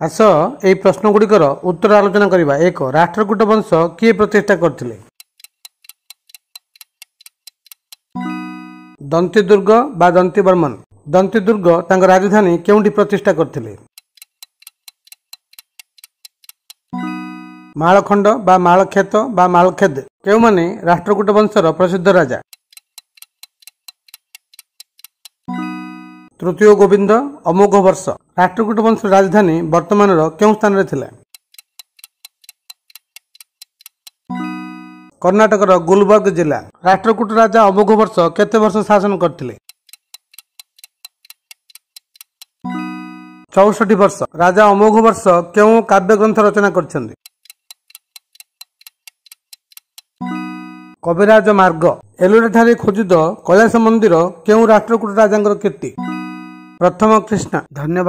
आस एई प्रश्न गुड़िकर उत्तर आलोचना करबा। एक राष्ट्रकूट वंश किए प्रतिष्ठा करथिले? दंतीदुर्ग बा दंतीवर्मन। दंतीदुर्ग तांको राजधानी केउंठी प्रतिष्ठा करथिले? मालखंड बा मालखेत बा मालखेद केउमाने राष्ट्रकूट वंशर प्रसिद्ध राजा? तृतीय गोविंद अमोघ वर्ष। राष्ट्रकूट वंश राजधानी वर्तमान केउं स्थान रे थिला? कर्णाटकर गुलबर्ग जिला। राष्ट्रकूट राजा अमोघ वर्ष केते वर्ष शासन करथिले? 64 वर्ष। राजा अमोघ वर्ष केउं काव्य ग्रंथ रचना करछन्ति? कविराज मार्ग। एलोरा ठारे खोजित कैलाश मंदिर केउं राष्ट्रकूट राजांकर कीर्ति? प्रथम कृष्णा। धन्यवाद।